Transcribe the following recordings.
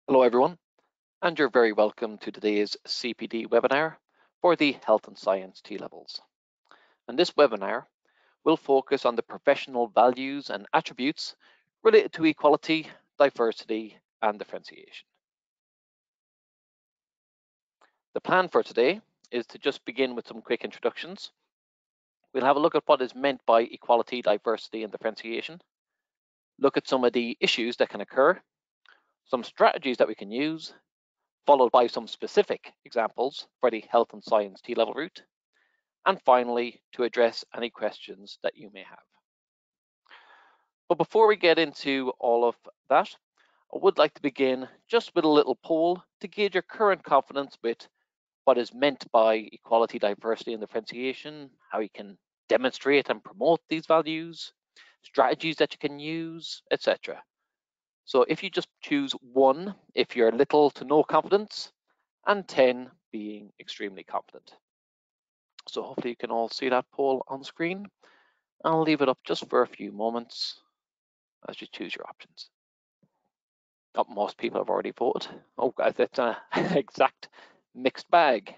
Hello everyone, and you're very welcome to today's CPD webinar for the Health and Science T-Levels. And this webinar will focus on the professional values and attributes related to equality, diversity, and differentiation. The plan for today is to just begin with some quick introductions. We'll have a look at what is meant by equality, diversity, and differentiation, look at some of the issues that can occur, some strategies that we can use, followed by some specific examples for the Health and Science T-level route, and finally, to address any questions that you may have. But before we get into all of that, I would like to begin just with a little poll to gauge your current confidence with what is meant by equality, diversity, and differentiation, how you can demonstrate and promote these values, strategies that you can use, etc. So if you just choose 1 if you're little to no confidence, and 10 being extremely confident. So hopefully you can all see that poll on screen. I'll leave it up just for a few moments as you choose your options. Oh, most people have already voted. Oh, guys, that's an exact mixed bag.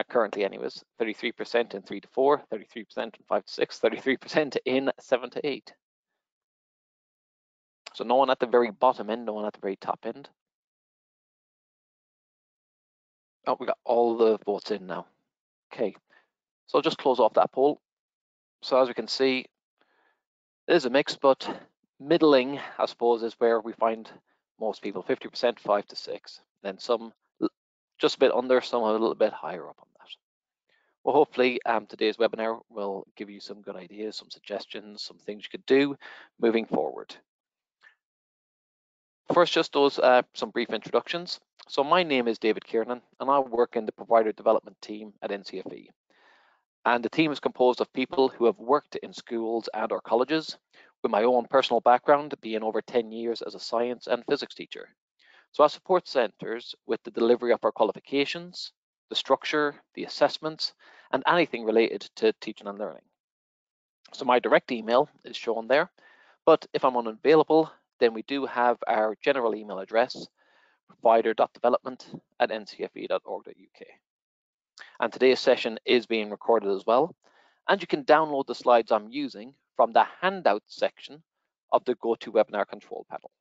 Currently anyways, 33% in 3 to 4, 33% in 5 to 6, 33% in 7 to 8. So no one at the very bottom end, no one at the very top end. Oh, we got all the votes in now. Okay, so I'll just close off that poll. So as we can see, there's a mix, but middling, I suppose, is where we find most people, 50%, 5 to 6. Then some just a bit under, some a little bit higher up on that. Well, hopefully today's webinar will give you some good ideas, some suggestions, some things you could do moving forward. First, just those some brief introductions. So my name is David Kiernan, and I work in the provider development team at NCFE. And the team is composed of people who have worked in schools and or colleges, with my own personal background being over 10 years as a science and physics teacher. So I support centres with the delivery of our qualifications, the structure, the assessments, and anything related to teaching and learning. So my direct email is shown there, but if I'm unavailable, then we do have our general email address, provider.development@ncfe.org.uk. And today's session is being recorded as well, and you can download the slides I'm using from the handouts section of the GoToWebinar control panel.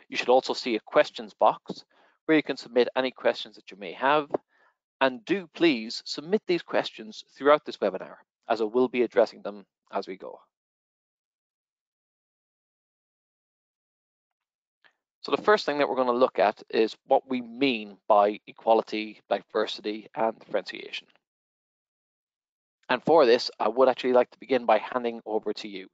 You should also see a questions box where you can submit any questions that you may have, and do please submit these questions throughout this webinar, as I will be addressing them as we go. So the first thing that we're going to look at is what we mean by equality, diversity, and differentiation. And for this, I would actually like to begin by handing over to you.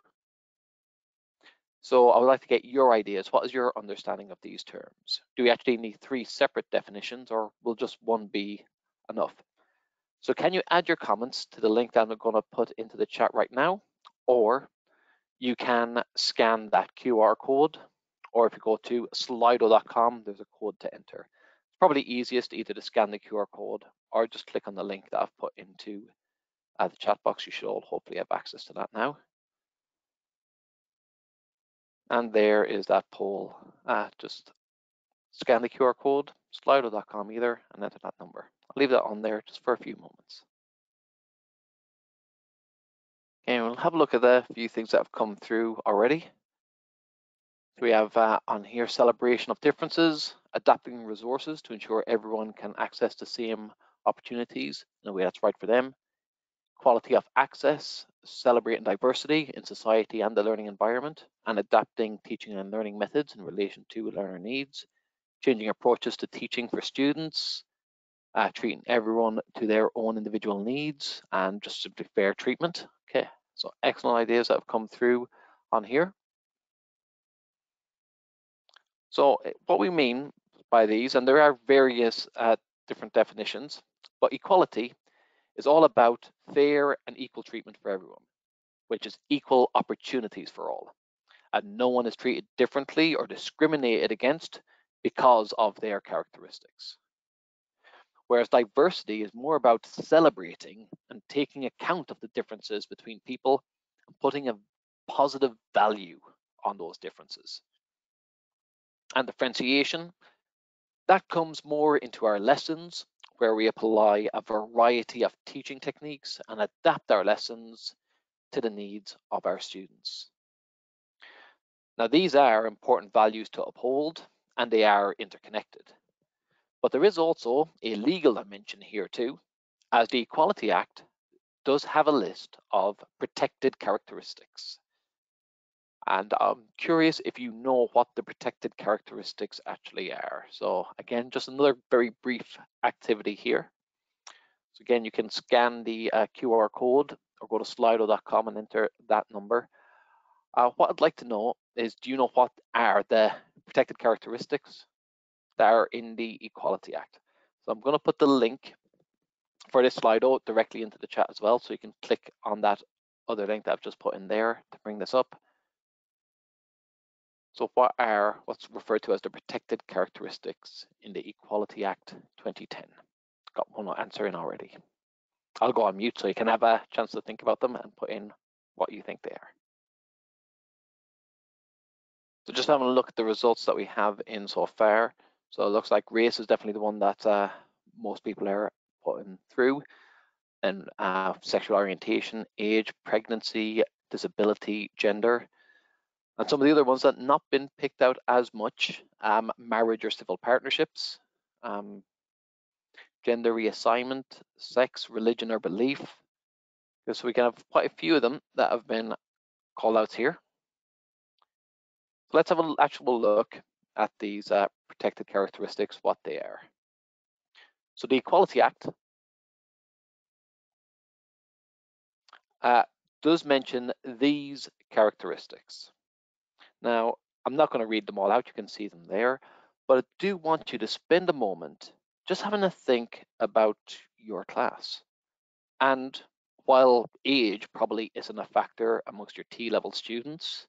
So I would like to get your ideas. What is your understanding of these terms? Do we actually need 3 separate definitions, or will just one be enough? So can you add your comments to the link that I'm going to put into the chat right now, or you can scan that QR code, or if you go to slido.com, there's a code to enter. It's probably easiest either to scan the QR code or just click on the link that I've put into the chat box. You should all hopefully have access to that now. And there is that poll. Just scan the QR code, slido.com either, and enter that number. I'll leave that on there just for a few moments. And we'll have a look at the few things that have come through already. We have on here celebration of differences, adapting resources to ensure everyone can access the same opportunities in a way that's right for them, quality of access, celebrating diversity in society and the learning environment, and adapting teaching and learning methods in relation to learner needs, changing approaches to teaching for students, treating everyone to their own individual needs, and just simply fair treatment. Okay, so excellent ideas that have come through on here. So what we mean by these, and there are various different definitions, but equality is all about fair and equal treatment for everyone, which is equal opportunities for all. And no one is treated differently or discriminated against because of their characteristics. Whereas diversity is more about celebrating and taking account of the differences between people and putting a positive value on those differences. And differentiation, that comes more into our lessons, where we apply a variety of teaching techniques and adapt our lessons to the needs of our students. Now, these are important values to uphold, and they are interconnected. But there is also a legal dimension here too, as the Equality Act does have a list of protected characteristics. And I'm curious if you know what the protected characteristics actually are. So again, just another very brief activity here. So again, you can scan the QR code or go to slido.com and enter that number. What I'd like to know is, do you know what are the protected characteristics that are in the Equality Act? So I'm going to put the link for this Slido directly into the chat as well, so you can click on that other link that I've just put in there to bring this up. So what are what's referred to as the protected characteristics in the Equality Act 2010? Got one answer in already. I'll go on mute so you can have a chance to think about them and put in what you think they are. So just having a look at the results that we have in so far. So it looks like race is definitely the one that most people are putting through. And sexual orientation, age, pregnancy, disability, gender. And some of the other ones that not been picked out as much, marriage or civil partnerships, gender reassignment, sex, religion or belief. So we can have quite a few of them that have been called out here. So let's have an actual look at these protected characteristics, what they are. So the Equality Act does mention these characteristics. Now, I'm not going to read them all out, you can see them there, but I do want you to spend a moment just having a think about your class. And while age probably isn't a factor amongst your T-level students,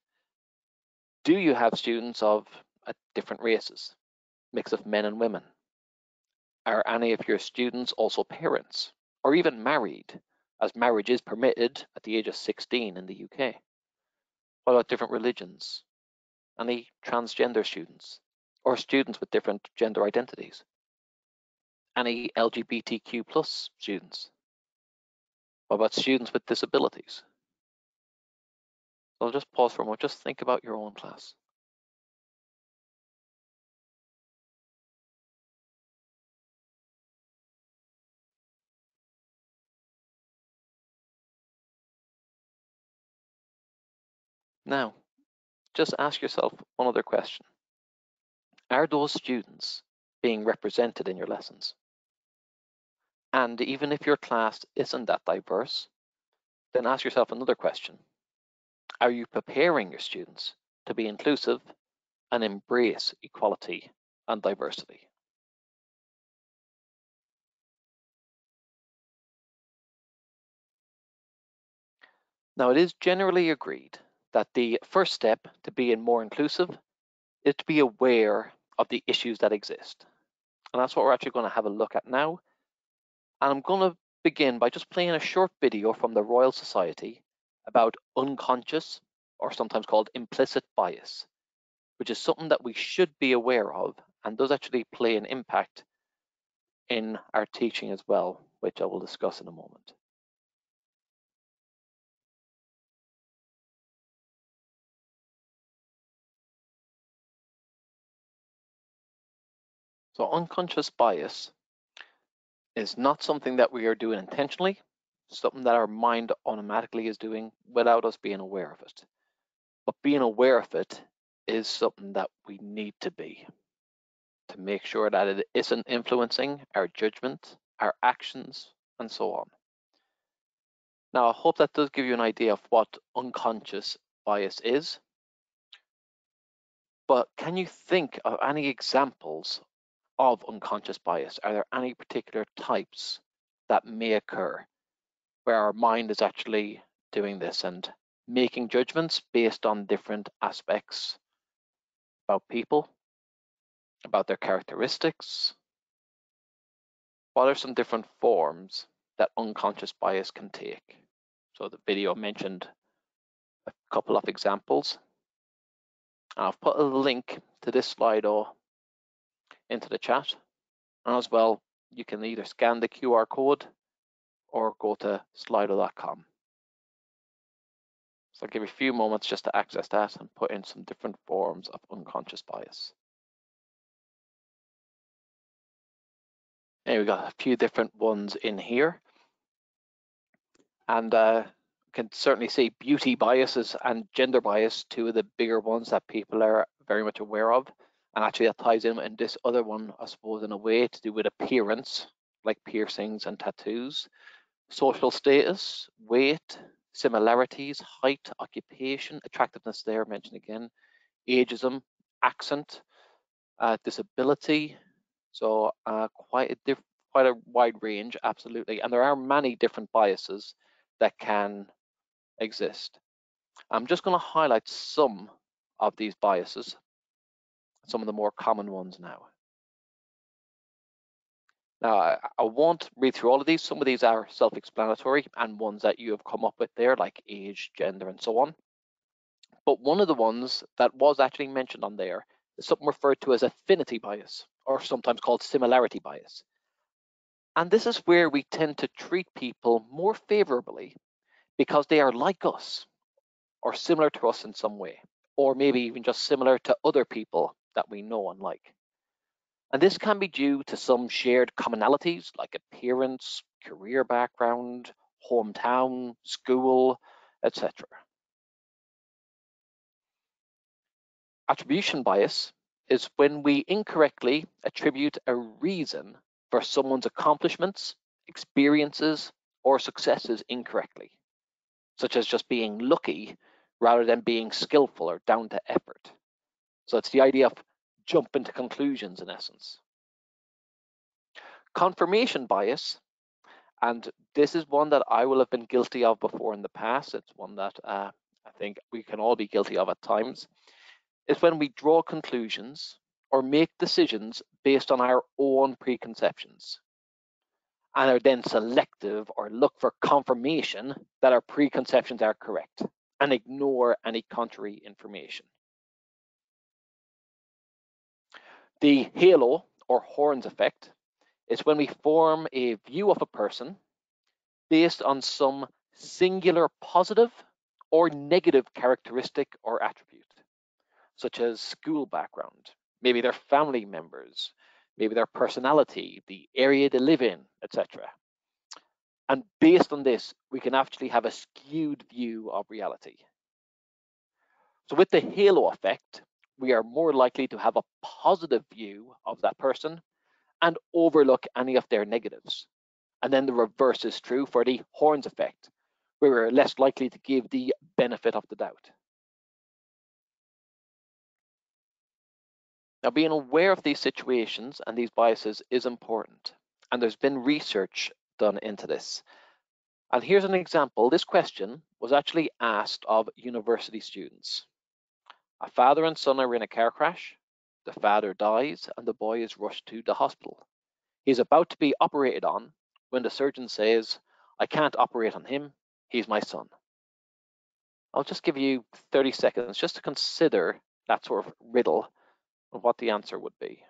do you have students of different races, mix of men and women? Are any of your students also parents or even married, as marriage is permitted at the age of 16 in the UK? What about different religions? Any transgender students or students with different gender identities? Any LGBTQ plus students? What about students with disabilities? So I'll just pause for a moment, just think about your own class. Now, just ask yourself one other question. Are those students being represented in your lessons? And even if your class isn't that diverse, then ask yourself another question. Are you preparing your students to be inclusive and embrace equality and diversity? Now, it is generally agreed that the first step to being more inclusive is to be aware of the issues that exist. And that's what we're actually going to have a look at now. And I'm going to begin by just playing a short video from the Royal Society about unconscious, or sometimes called implicit bias, which is something that we should be aware of and does actually play an impact in our teaching as well, which I will discuss in a moment. So unconscious bias is not something that we are doing intentionally, something that our mind automatically is doing without us being aware of it. But being aware of it is something that we need to be, to make sure that it isn't influencing our judgment, our actions, and so on. Now, I hope that does give you an idea of what unconscious bias is. But can you think of any examples of unconscious bias? Are there any particular types that may occur where our mind is actually doing this and making judgments based on different aspects about people, about their characteristics? What are some different forms that unconscious bias can take? So the video mentioned a couple of examples. I've put a link to this Slido into the chat. And as well, you can either scan the QR code or go to slido.com. So I'll give you a few moments just to access that and put in some different forms of unconscious bias. And we've got a few different ones in here. And can certainly see beauty biases and gender bias, two of the bigger ones that people are very much aware of. And actually that ties in this other one, I suppose, in a way to do with appearance, like piercings and tattoos, social status, weight, similarities, height, occupation, attractiveness there, mentioned again, ageism, accent, disability. So quite a wide range, absolutely. And there are many different biases that can exist. I'm just going to highlight some of these biases, some of the more common ones now. Now, I won't read through all of these. Some of these are self-explanatory and ones that you have come up with there, like age, gender, and so on. But one of the ones that was actually mentioned on there is something referred to as affinity bias, or sometimes called similarity bias. And this is where we tend to treat people more favorably because they are like us or similar to us in some way, or maybe even just similar to other people that we know and like. And this can be due to some shared commonalities like appearance, career background, hometown, school, etc. Attribution bias is when we incorrectly attribute a reason for someone's accomplishments, experiences, or successes incorrectly, such as just being lucky rather than being skillful or down to effort. So it's the idea of jumping to conclusions in essence. Confirmation bias, and this is one that I will have been guilty of before in the past. It's one that I think we can all be guilty of at times. Is when we draw conclusions or make decisions based on our own preconceptions and are then selective or look for confirmation that our preconceptions are correct and ignore any contrary information. The halo or horns effect is when we form a view of a person based on some singular positive or negative characteristic or attribute, such as school background, maybe their family members, maybe their personality, the area they live in, etc. And based on this, we can actually have a skewed view of reality. So with the halo effect, we are more likely to have a positive view of that person and overlook any of their negatives. And then the reverse is true for the horns effect, where we're less likely to give the benefit of the doubt. Now, being aware of these situations and these biases is important, and there's been research done into this. And here's an example. This question was actually asked of university students. A father and son are in a car crash. The father dies and the boy is rushed to the hospital. He's about to be operated on when the surgeon says, "I can't operate on him, he's my son." I'll just give you 30 seconds just to consider that sort of riddle of what the answer would be.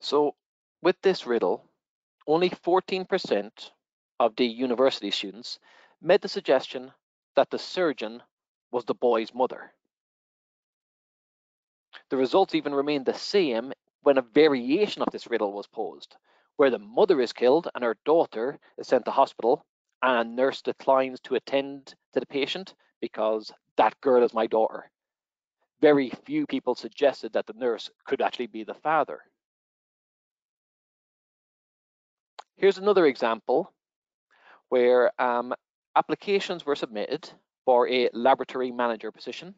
So with this riddle, only 14% of the university students made the suggestion that the surgeon was the boy's mother. The results even remained the same when a variation of this riddle was posed, where the mother is killed and her daughter is sent to hospital, and a nurse declines to attend to the patient because that girl is my daughter. Very few people suggested that the nurse could actually be the father. Here's another example where applications were submitted for a laboratory manager position,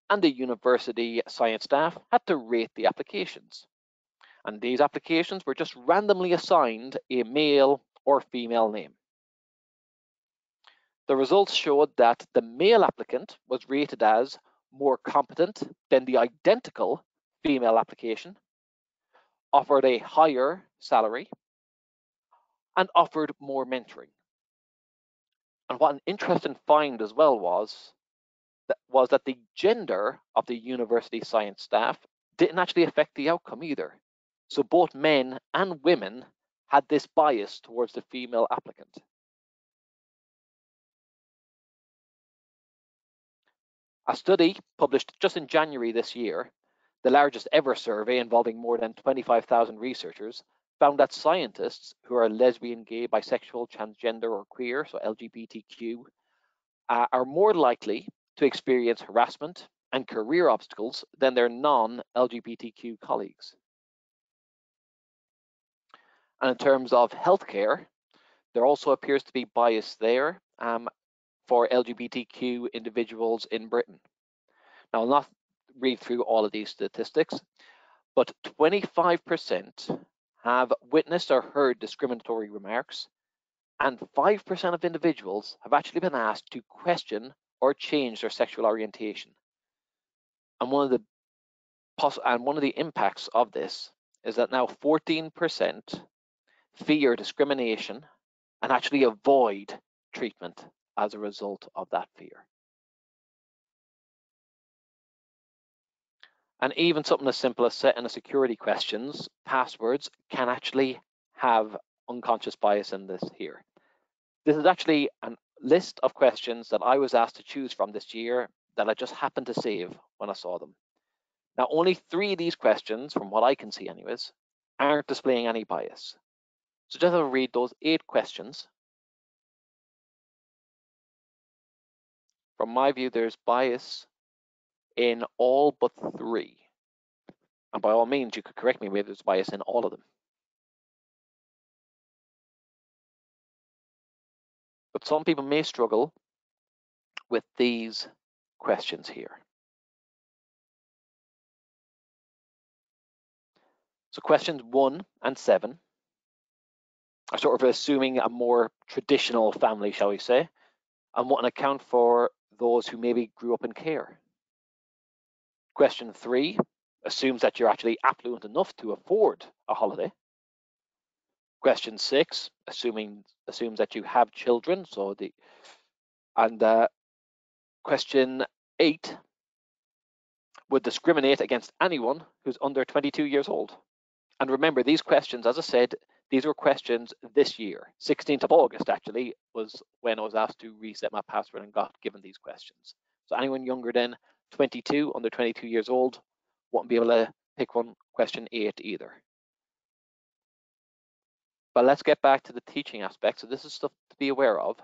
and the university science staff had to rate the applications. And these applications were just randomly assigned a male or female name. The results showed that the male applicant was rated as more competent than the identical female application, offered a higher salary, and offered more mentoring. And what an interesting find as well was that the gender of the university science staff didn't actually affect the outcome either. So both men and women had this bias towards the female applicant. A study published just in January this year, the largest ever survey involving more than 25,000 researchers, found that scientists who are lesbian, gay, bisexual, transgender, or queer, so LGBTQ, are more likely to experience harassment and career obstacles than their non-LGBTQ colleagues. And in terms of healthcare, there also appears to be bias there for LGBTQ individuals in Britain. Now, I'll not read through all of these statistics, but 25% have witnessed or heard discriminatory remarks, and 5% of individuals have actually been asked to question or change their sexual orientation. And one of the impacts of this is that now 14% fear discrimination and actually avoid treatment as a result of that fear. And even something as simple as setting a security questions, passwords, can actually have unconscious bias in this here. This is actually a list of questions that I was asked to choose from this year that I just happened to save when I saw them. Now, only 3 of these questions, from what I can see anyways, aren't displaying any bias. So just have to read those 8 questions. From my view, there's bias in all but 3. And by all means, you could correct me if there's bias in all of them. But some people may struggle with these questions here. So questions 1 and 7 are sort of assuming a more traditional family, shall we say, and want an account for those who maybe grew up in care. Question 3 assumes that you're actually affluent enough to afford a holiday. Question 6 assumes that you have children. Question 8 would discriminate against anyone who's under 22 years old. And remember, these questions, as I said, these were questions this year. 16th of August, actually, was when I was asked to reset my password and got given these questions. So anyone younger than 22, under 22 years old, won't be able to pick one question 8 either. But let's get back to the teaching aspect. So this is stuff to be aware of,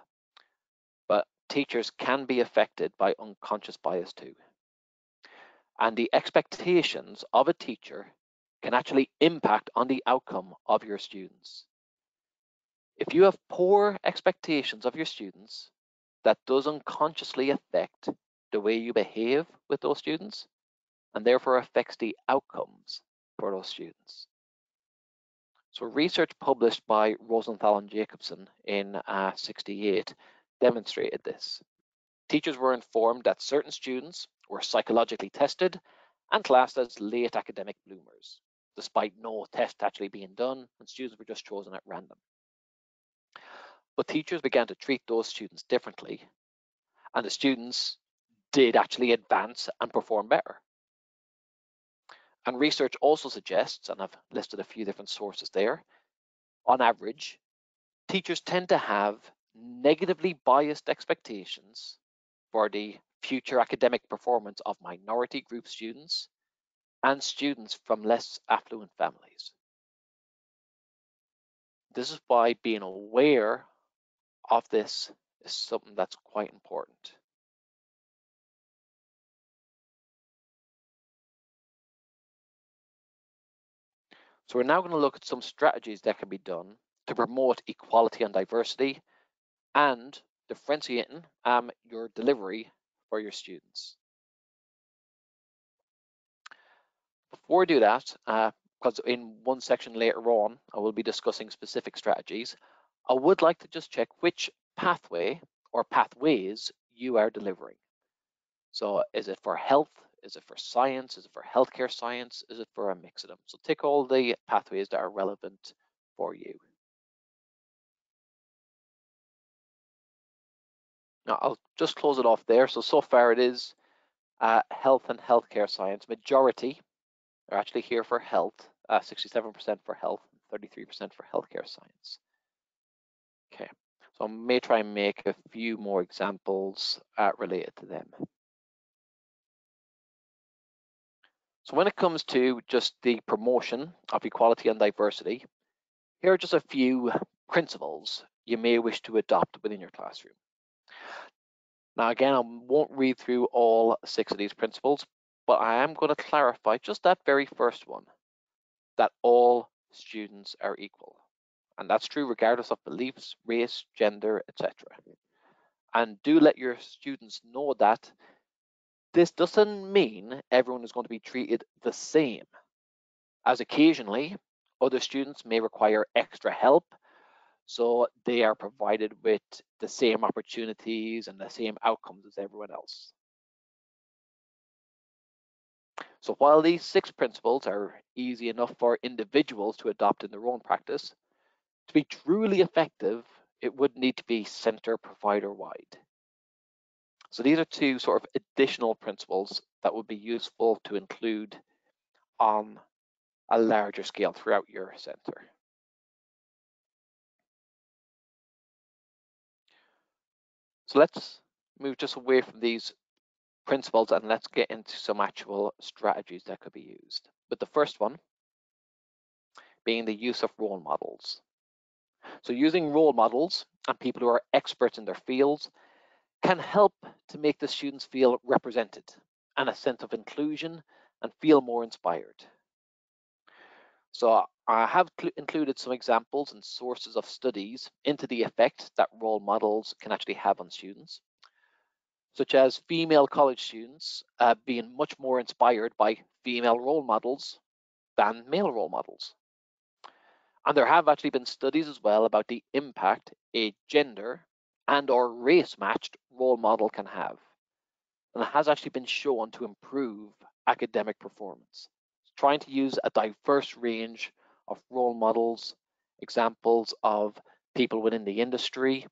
but teachers can be affected by unconscious bias too. And the expectations of a teacher can actually impact on the outcome of your students. If you have poor expectations of your students, that does unconsciously affect the way you behave with those students, and therefore affects the outcomes for those students. So research published by Rosenthal and Jacobson in 68 demonstrated this. Teachers were informed that certain students were psychologically tested and classed as late academic bloomers, despite no test actually being done, and students were just chosen at random. But teachers began to treat those students differently, and the students did actually advance and perform better. And research also suggests, and I've listed a few different sources there, on average, teachers tend to have negatively biased expectations for the future academic performance of minority group students and students from less affluent families. This is why being aware of this is something that's quite important. So we're now going to look at some strategies that can be done to promote equality and diversity and differentiating your delivery for your students. Before we do that, because in one section later on, I will be discussing specific strategies, I would like to just check which pathway or pathways you are delivering. So is it for health? Is it for science? Is it for healthcare science? Is it for a mix of them? So tick all the pathways that are relevant for you. Now I'll just close it off there. So far it is health and healthcare science. Majority are actually here for health, 67% for health, 33% for healthcare science. Okay, so I may try and make a few more examples related to them. So when it comes to just the promotion of equality and diversity, here are just a few principles you may wish to adopt within your classroom. Now, again, I won't read through all 6 of these principles, but I am going to clarify just that very first one, that all students are equal. And that's true regardless of beliefs, race, gender, etc. And do let your students know that this doesn't mean everyone is going to be treated the same, as occasionally other students may require extra help, so they are provided with the same opportunities and the same outcomes as everyone else. So while these 6 principles are easy enough for individuals to adopt in their own practice, to be truly effective, it would need to be center provider wide. So these are 2 sort of additional principles that would be useful to include on a larger scale throughout your center. So let's move just away from these principles and let's get into some actual strategies that could be used. But the first one being the use of role models. So using role models and people who are experts in their fields can help to make the students feel represented and a sense of inclusion and feel more inspired. So I have included some examples and sources of studies into the effect that role models can actually have on students, such as female college students being much more inspired by female role models than male role models. And there have actually been studies as well about the impact a gender and or race matched role model can have. And it has actually been shown to improve academic performance. Trying to use a diverse range of role models, examples of people within the industry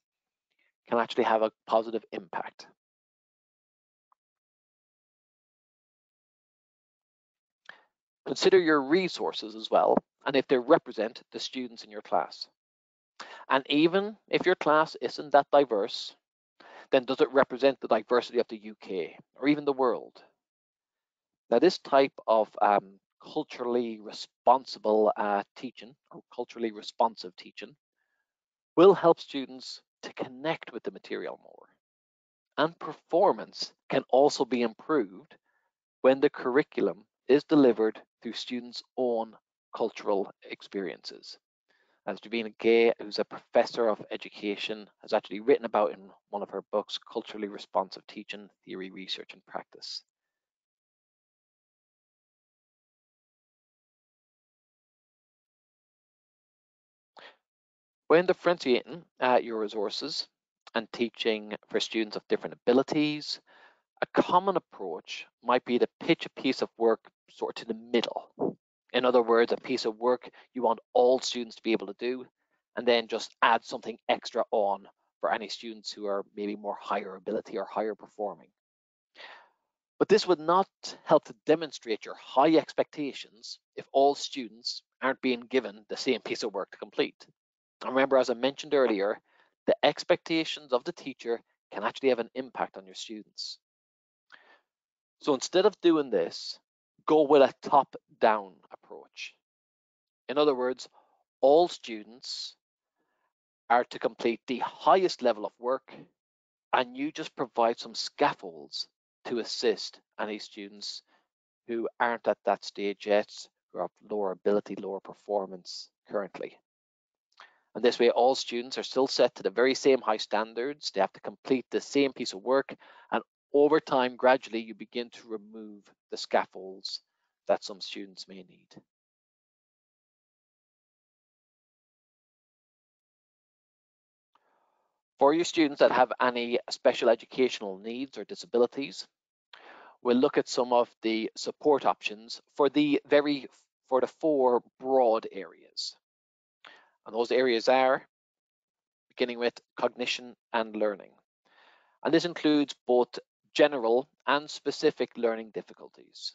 can actually have a positive impact. Consider your resources as well, and if they represent the students in your class. And even if your class isn't that diverse, then does it represent the diversity of the UK or even the world? Now, this type of culturally responsible teaching or culturally responsive teaching will help students to connect with the material more. And performance can also be improved when the curriculum is delivered through students' own cultural experiences. As Davina Gay, who's a professor of education, has actually written about in one of her books, Culturally Responsive Teaching, Theory, Research and Practice. When differentiating your resources and teaching for students of different abilities, a common approach might be to pitch a piece of work sort of to the middle. In other words, a piece of work you want all students to be able to do, and then just add something extra on for any students who are maybe more higher ability or higher performing. But this would not help to demonstrate your high expectations if all students aren't being given the same piece of work to complete. And remember, as I mentioned earlier, the expectations of the teacher can actually have an impact on your students. So instead of doing this, go with a top-down approach. In other words, all students are to complete the highest level of work, and you just provide some scaffolds to assist any students who aren't at that stage yet, who have lower ability, lower performance currently. And this way, all students are still set to the very same high standards. They have to complete the same piece of work. And over time, gradually, you begin to remove the scaffolds that some students may need. For your students that have any special educational needs or disabilities, we'll look at some of the support options for the four broad areas. And those areas are, beginning with cognition and learning. And this includes both general and specific learning difficulties,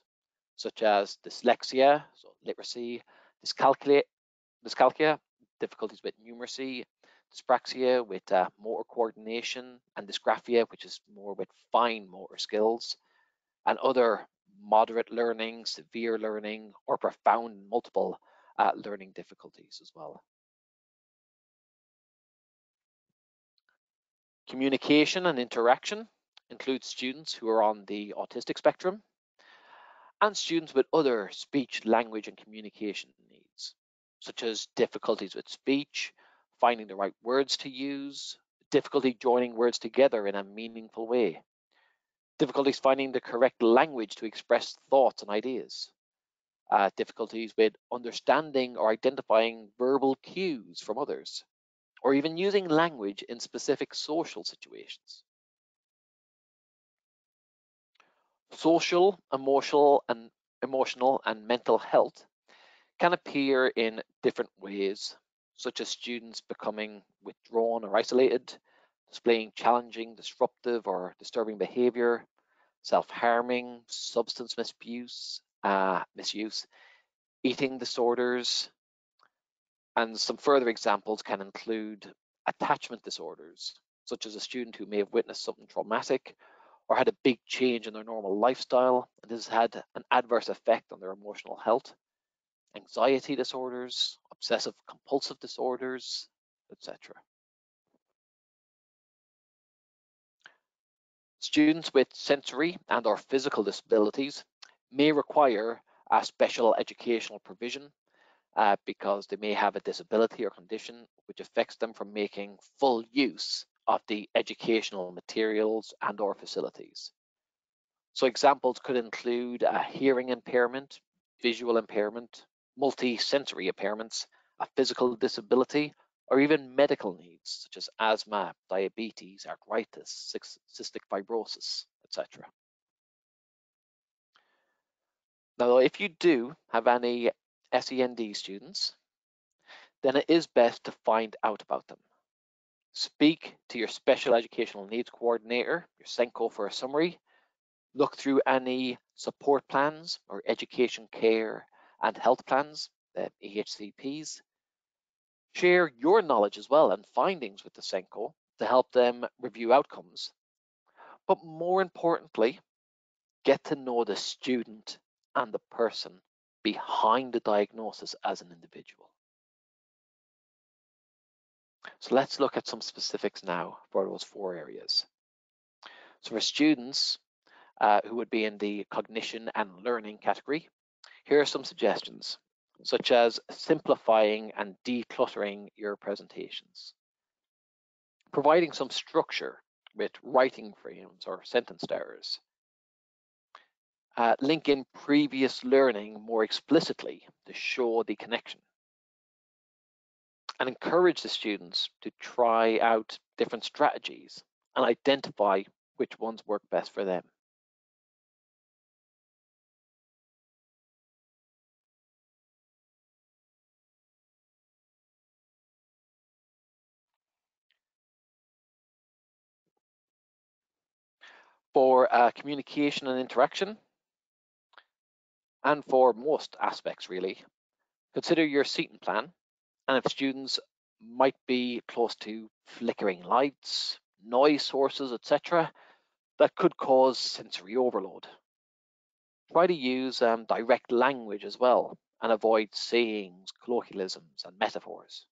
such as dyslexia, so literacy, dyscalculia, difficulties with numeracy, dyspraxia with motor coordination, and dysgraphia, which is more with fine motor skills, and other moderate learning, severe learning, or profound multiple learning difficulties as well. Communication and interaction includes students who are on the autistic spectrum and students with other speech, language, and communication needs, such as difficulties with speech, finding the right words to use, difficulty joining words together in a meaningful way, difficulties finding the correct language to express thoughts and ideas, difficulties with understanding or identifying verbal cues from others, or even using language in specific social situations. Social, emotional and mental health can appear in different ways, such as students becoming withdrawn or isolated, displaying challenging, disruptive, or disturbing behavior, self-harming, substance misuse, eating disorders, and some further examples can include attachment disorders, such as a student who may have witnessed something traumatic or had a big change in their normal lifestyle, and this has had an adverse effect on their emotional health, anxiety disorders, obsessive compulsive disorders, etc. Students with sensory and or physical disabilities may require a special educational provision because they may have a disability or condition which affects them from making full use of the educational materials and or facilities. So examples could include a hearing impairment, visual impairment, multi-sensory impairments, a physical disability, or even medical needs such as asthma, diabetes, arthritis, cystic fibrosis, etc. Now, if you do have any SEND students, then it is best to find out about them. Speak to your special educational needs coordinator, your SENCO, for a summary. Look through any support plans or education care and health plans, the EHCPs. Share your knowledge as well and findings with the SENCO to help them review outcomes. But more importantly, get to know the student and the person behind the diagnosis as an individual. So let's look at some specifics now for those four areas. So for students who would be in the cognition and learning category, here are some suggestions, such as simplifying and decluttering your presentations, providing some structure with writing frames or sentence starters, link in previous learning more explicitly to show the connection, and encourage the students to try out different strategies and identify which ones work best for them. For communication and interaction, and for most aspects really, consider your seating plan, and if students might be close to flickering lights, noise sources, etc., that could cause sensory overload. Try to use direct language as well and avoid sayings, colloquialisms, and metaphors.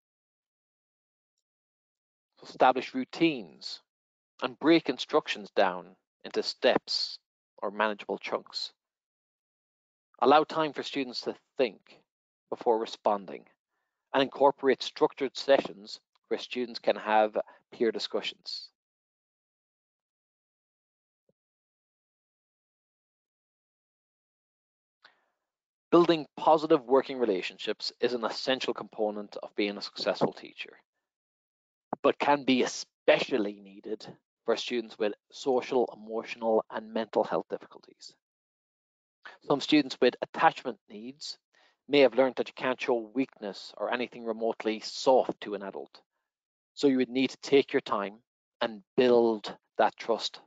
Establish routines and break instructions down into steps or manageable chunks. Allow time for students to think before responding, and incorporate structured sessions where students can have peer discussions. Building positive working relationships is an essential component of being a successful teacher, but can be especially needed for students with social, emotional, and mental health difficulties. Some students with attachment needs may have learned that you can't show weakness or anything remotely soft to an adult. So you would need to take your time and build that trust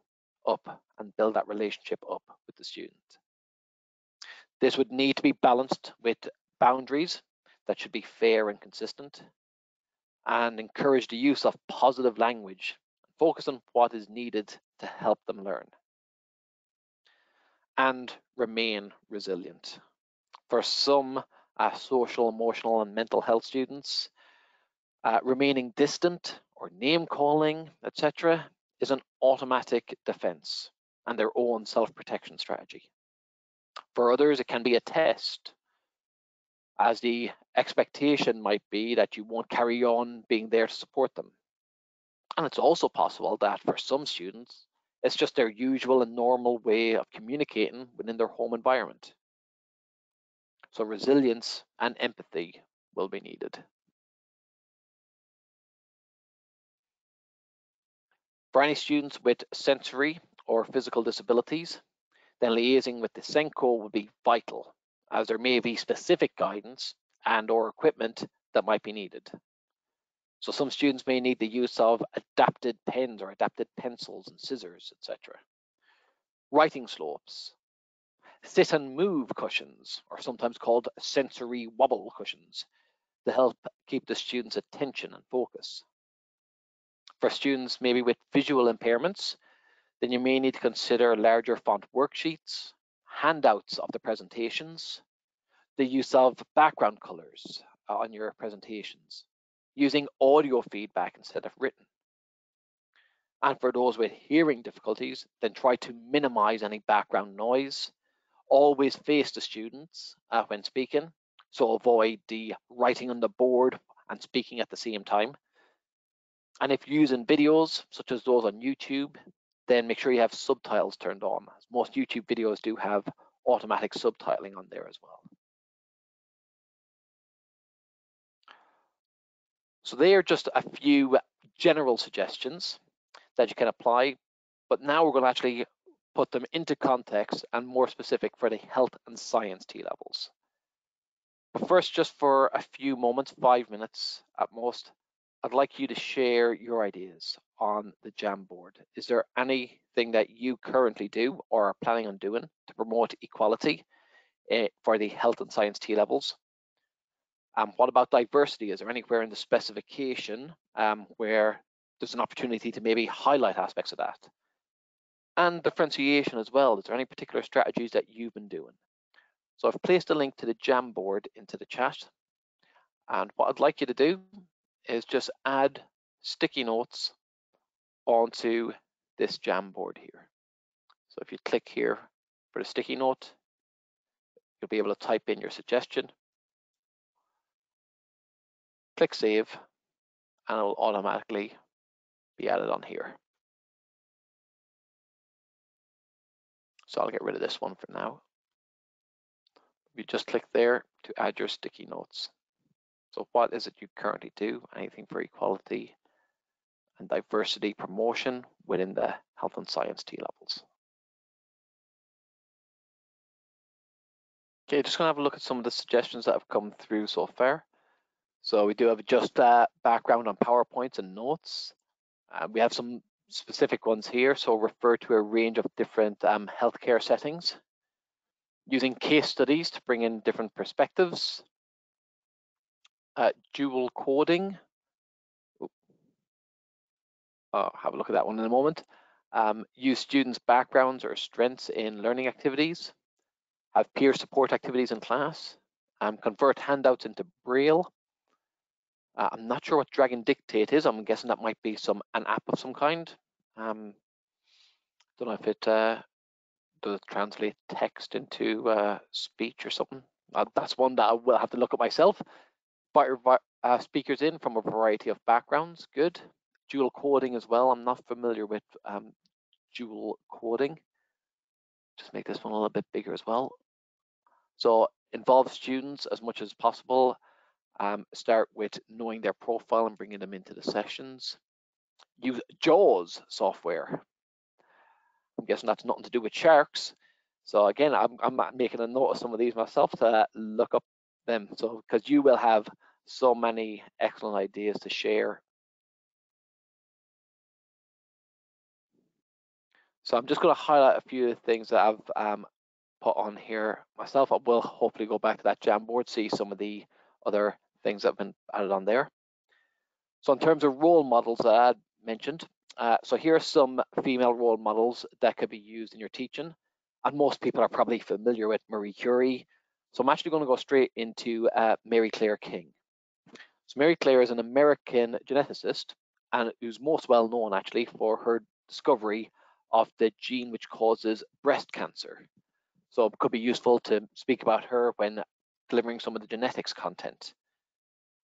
up and build that relationship up with the student. This would need to be balanced with boundaries that should be fair and consistent, and encourage the use of positive language. Focus on what is needed to help them learn. And remain resilient. For some social, emotional, and mental health students, remaining distant or name calling, etc., is an automatic defense and their own self-protection strategy. For others, it can be a test, as the expectation might be that you won't carry on being there to support them. And it's also possible that for some students, it's just their usual and normal way of communicating within their home environment. So resilience and empathy will be needed. For any students with sensory or physical disabilities, then liaising with the SENCO would be vital, as there may be specific guidance and/or equipment that might be needed. So some students may need the use of adapted pens or adapted pencils and scissors, etc. Writing slopes, sit and move cushions, or sometimes called sensory wobble cushions, to help keep the student's attention and focus. For students maybe with visual impairments, then you may need to consider larger font worksheets, handouts of the presentations, the use of background colors on your presentations, using audio feedback instead of written. And for those with hearing difficulties, then try to minimize any background noise. Always face the students when speaking, so avoid the writing on the board and speaking at the same time. And if you're using videos, such as those on YouTube, then make sure you have subtitles turned on. Most YouTube videos do have automatic subtitling on there as well. So they are just a few general suggestions that you can apply, but now we're going to actually put them into context and more specific for the health and science T-levels. But first, just for a few moments, 5 minutes at most, I'd like you to share your ideas on the Jamboard. Is there anything that you currently do or are planning on doing to promote equality for the health and science T-levels? What about diversity? Is there anywhere in the specification where there's an opportunity to maybe highlight aspects of that? And differentiation as well. Is there any particular strategies that you've been doing? So I've placed a link to the Jamboard into the chat. And what I'd like you to do is just add sticky notes onto this Jamboard here. So if you click here for the sticky note, you'll be able to type in your suggestion, click save, and it will automatically be added on here. So I'll get rid of this one for now. You just click there to add your sticky notes. So what is it you currently do? Anything for equality and diversity promotion within the health and science T-levels. Okay, just gonna have a look at some of the suggestions that have come through so far. So we do have just background on PowerPoints and notes. We have some specific ones here, so refer to a range of different healthcare settings. Using case studies to bring in different perspectives. Dual coding. I'll have a look at that one in a moment. Use students' backgrounds or strengths in learning activities. Have peer support activities in class. Convert handouts into Braille. I'm not sure what Dragon Dictate is. I'm guessing that might be an app of some kind. Don't know if it does translate text into speech or something. That's one that I will have to look at myself. Speakers in from a variety of backgrounds, good. Dual coding as well. I'm not familiar with dual coding. Just make this one a little bit bigger as well. So involve students as much as possible. Start with knowing their profile and bringing them into the sessions. use JAWS software. I'm guessing that's nothing to do with sharks. So again, I'm making a note of some of these myself to look up them. So because you will have so many excellent ideas to share. So I'm just going to highlight a few things that I've put on here myself. I will hopefully go back to that Jamboard, see some of the other things that have been added on there. So in terms of role models that I mentioned, so here are some female role models that could be used in your teaching. And most people are probably familiar with Marie Curie. So I'm actually going to go straight into Mary Claire King. So Mary Claire is an American geneticist and who's most well known actually for her discovery of the gene which causes breast cancer. So it could be useful to speak about her when delivering some of the genetics content.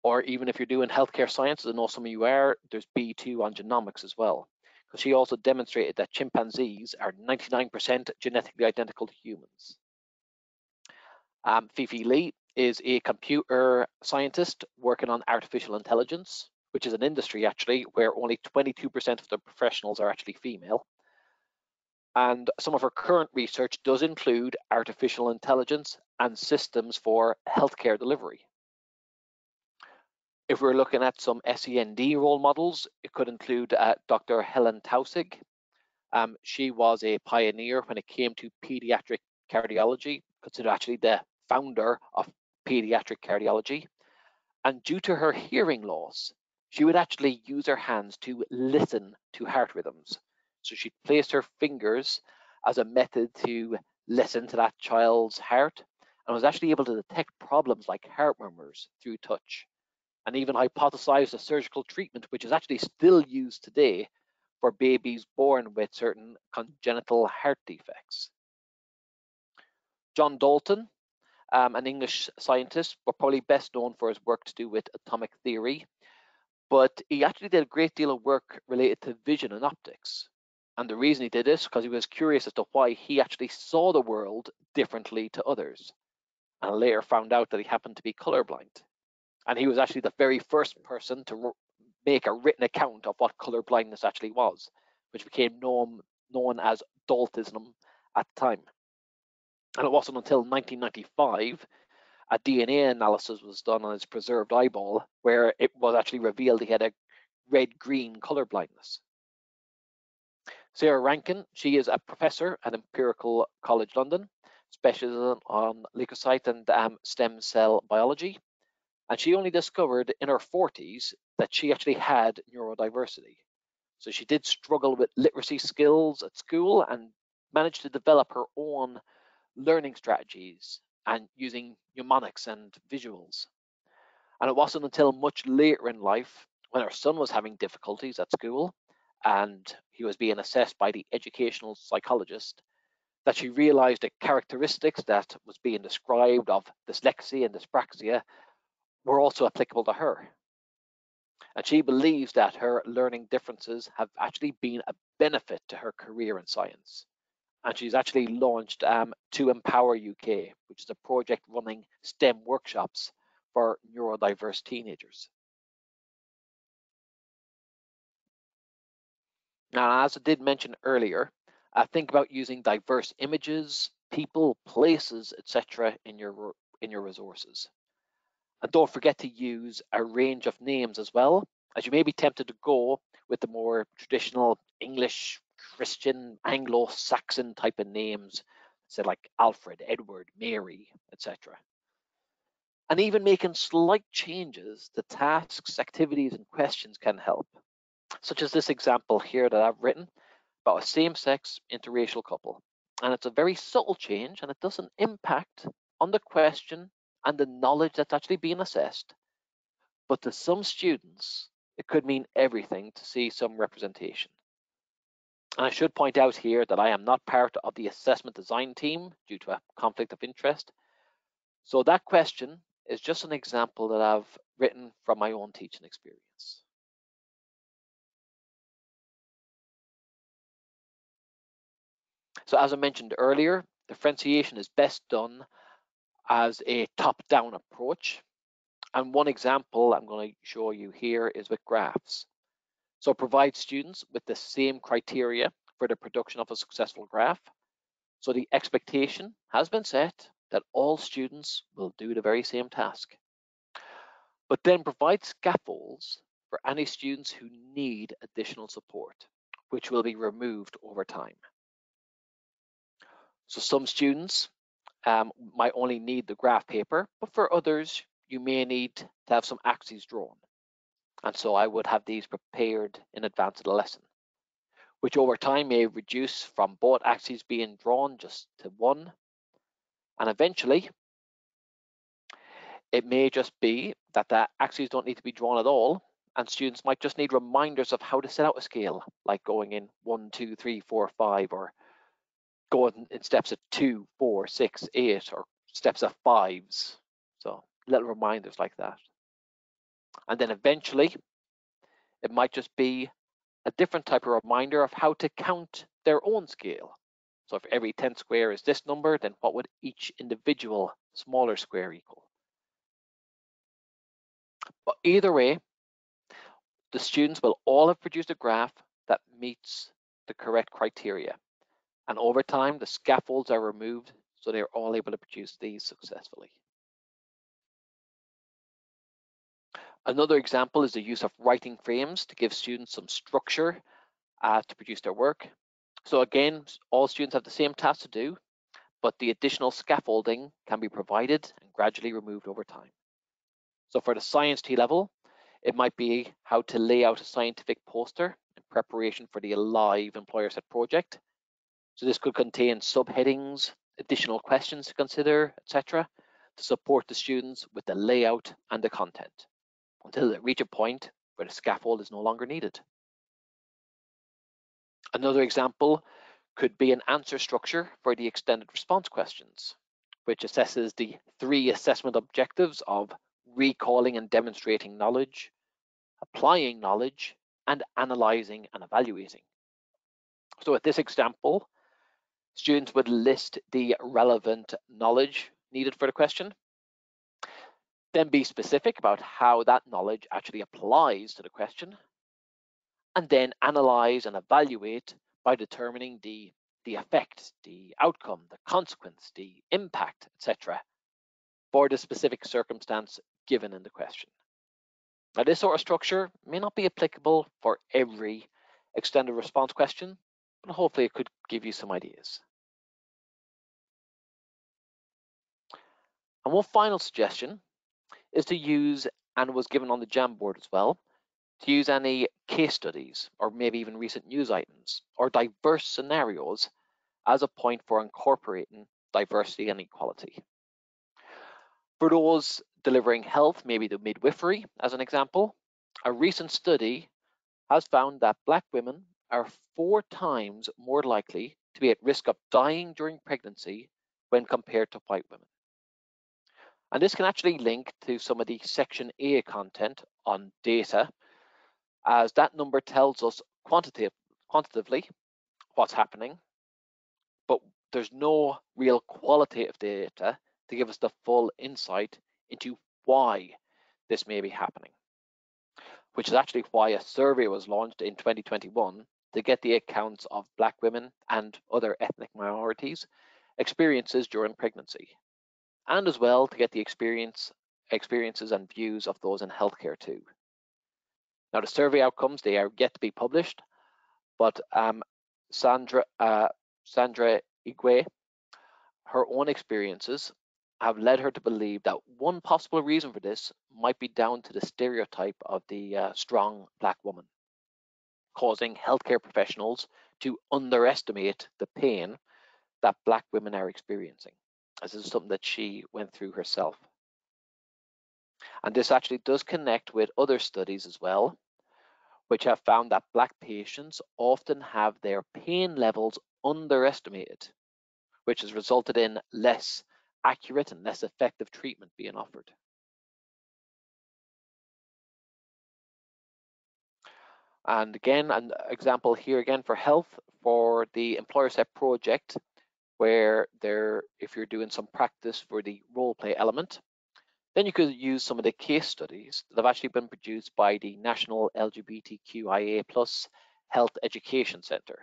Or even if you're doing healthcare sciences, I know some of you are, there's B2 on genomics as well. Because she also demonstrated that chimpanzees are 99% genetically identical to humans. Fifi Lee is a computer scientist working on artificial intelligence, which is an industry actually where only 22% of the professionals are actually female. And some of her current research does include artificial intelligence and systems for healthcare delivery. If we're looking at some SEND role models, it could include Dr. Helen Taussig. She was a pioneer when it came to pediatric cardiology, considered actually the founder of pediatric cardiology. And due to her hearing loss, she would actually use her hands to listen to heart rhythms. So she placed her fingers as a method to listen to that child's heart and was actually able to detect problems like heart murmurs through touch, and even hypothesized a surgical treatment which is actually still used today for babies born with certain congenital heart defects. John Dalton, an English scientist, but probably best known for his work to do with atomic theory, but he actually did a great deal of work related to vision and optics. And the reason he did this because he was curious as to why he actually saw the world differently to others, and later found out that he happened to be colorblind. And he was actually the very first person to make a written account of what color blindness actually was, which became known as Daltonism at the time. And it wasn't until 1995 a DNA analysis was done on his preserved eyeball where it was actually revealed he had a red-green color blindness. Sarah Rankin, she is a professor at Imperial College London, specialising on leukocyte and stem cell biology. And she only discovered in her 40s that she actually had neurodiversity. So she did struggle with literacy skills at school and managed to develop her own learning strategies and using mnemonics and visuals. And it wasn't until much later in life, when her son was having difficulties at school and he was being assessed by the educational psychologist, that she realized the characteristics that was being described of dyslexia and dyspraxia were also applicable to her. And she believes that her learning differences have actually been a benefit to her career in science. And she's actually launched To Empower UK, which is a project running STEM workshops for neurodiverse teenagers. Now, as I did mention earlier, think about using diverse images, people, places, etc. in your resources. And don't forget to use a range of names as well, as you may be tempted to go with the more traditional English, Christian, Anglo-Saxon type of names, say like Alfred, Edward, Mary, etc. And even making slight changes to tasks, activities, and questions can help, such as this example here that I've written about a same-sex interracial couple. And it's a very subtle change, and it doesn't impact on the question and the knowledge that's actually being assessed. But to some students, it could mean everything to see some representation. And I should point out here that I am not part of the assessment design team due to a conflict of interest. So that question is just an example that I've written from my own teaching experience. So as I mentioned earlier, differentiation is best done as a top-down approach. And one example I'm going to show you here is with graphs. So provide students with the same criteria for the production of a successful graph. So the expectation has been set that all students will do the very same task. But then provide scaffolds for any students who need additional support, which will be removed over time. So some students might only need the graph paper, but for others, you may need to have some axes drawn. And so I would have these prepared in advance of the lesson, which over time may reduce from both axes being drawn just to one. And eventually, it may just be that the axes don't need to be drawn at all, and students might just need reminders of how to set out a scale, like going in 1, 2, 3, 4, 5, or going in steps of 2, 4, 6, 8, or steps of 5s. So little reminders like that. And then eventually, it might just be a different type of reminder of how to count their own scale. So if every 10 square is this number, then what would each individual smaller square equal? But either way, the students will all have produced a graph that meets the correct criteria. And over time, the scaffolds are removed, so they're all able to produce these successfully. Another example is the use of writing frames to give students some structure to produce their work. So again, all students have the same task to do, but the additional scaffolding can be provided and gradually removed over time. So for the science T level, it might be how to lay out a scientific poster in preparation for the live employer set project. So this could contain subheadings, additional questions to consider, etc., to support the students with the layout and the content until they reach a point where the scaffold is no longer needed. Another example could be an answer structure for the extended response questions, which assesses the 3 assessment objectives of recalling and demonstrating knowledge, applying knowledge, and analyzing and evaluating. So at this example, students would list the relevant knowledge needed for the question, then be specific about how that knowledge actually applies to the question, and then analyze and evaluate by determining the effect, the outcome, the consequence, the impact, etc., for the specific circumstance given in the question. Now, this sort of structure may not be applicable for every extended response question, but hopefully it could give you some ideas. And one final suggestion is to use, and was given on the Jamboard as well, to use any case studies or maybe even recent news items or diverse scenarios as a point for incorporating diversity and equality. For those delivering health, maybe the midwifery as an example, a recent study has found that Black women are 4 times more likely to be at risk of dying during pregnancy when compared to white women. And this can actually link to some of the Section A content on data, as that number tells us quantitatively what's happening, but there's no real qualitative data to give us the full insight into why this may be happening, which is actually why a survey was launched in 2021 to get the accounts of Black women and other ethnic minorities' experiences during pregnancy, and as well to get the experiences and views of those in healthcare too. Now, the survey outcomes, they are yet to be published, but Sandra Igwe, her own experiences have led her to believe that one possible reason for this might be down to the stereotype of the strong Black woman, causing healthcare professionals to underestimate the pain that Black women are experiencing. This is something that she went through herself. And this actually does connect with other studies as well, which have found that Black patients often have their pain levels underestimated, which has resulted in less accurate and less effective treatment being offered. And again, an example here again for health, for the employer set project, where if you're doing some practice for the role play element, Then you could use some of the case studies that have actually been produced by the National LGBTQIA+ Health Education Centre,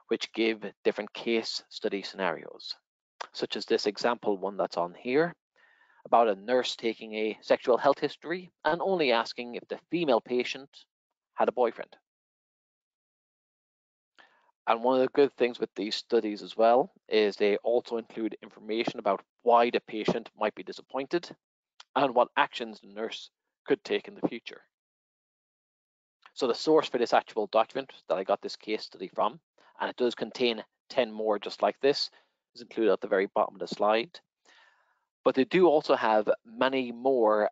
which give different case study scenarios, such as this example one that's on here, about a nurse taking a sexual health history and only asking if the female patient had a boyfriend. And one of the good things with these studies as well is they also include information about why the patient might be disappointed and what actions the nurse could take in the future. So the source for this actual document that I got this case study from, and it does contain 10 more just like this, is included at the very bottom of the slide. But they do also have many more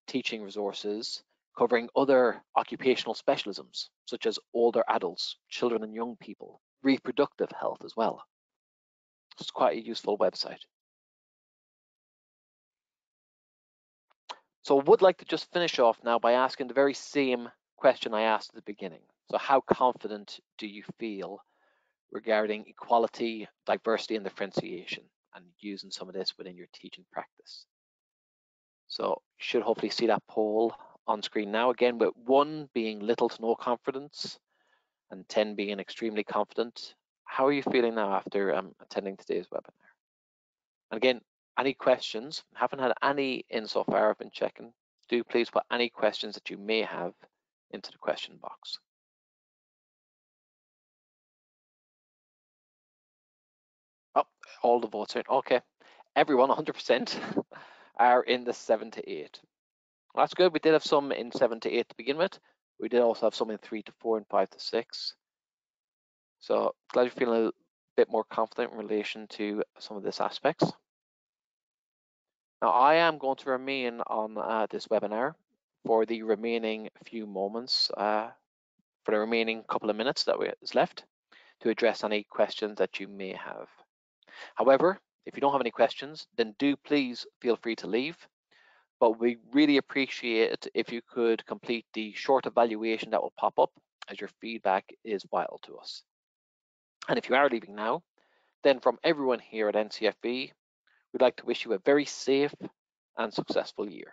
teaching resources covering other occupational specialisms, such as older adults, children and young people, reproductive health as well. It's quite a useful website. So I would like to just finish off now by asking the very same question I asked at the beginning. So how confident do you feel regarding equality, diversity, and differentiation, and using some of this within your teaching practice? So you should hopefully see that poll on screen now, again, with 1 being little to no confidence and 10 being extremely confident. How are you feeling now after attending today's webinar? And again, any questions? Haven't had any in so far. I've been checking. Do please put any questions that you may have into the question box. Oh, all the votes are in. Okay. Everyone, 100%, are in the 7 to 8. Well, that's good. We did have some in 7 to 8 to begin with. We did also have some in 3 to 4 and 5 to 6. So glad you're feeling a bit more confident in relation to some of these aspects. Now, I am going to remain on this webinar for the remaining few moments, for the remaining couple of minutes that is left, to address any questions that you may have. However, if you don't have any questions, then do please feel free to leave. But we really appreciate it if you could complete the short evaluation that will pop up, as your feedback is vital to us. And if you are leaving now, then from everyone here at NCFB, we'd like to wish you a very safe and successful year.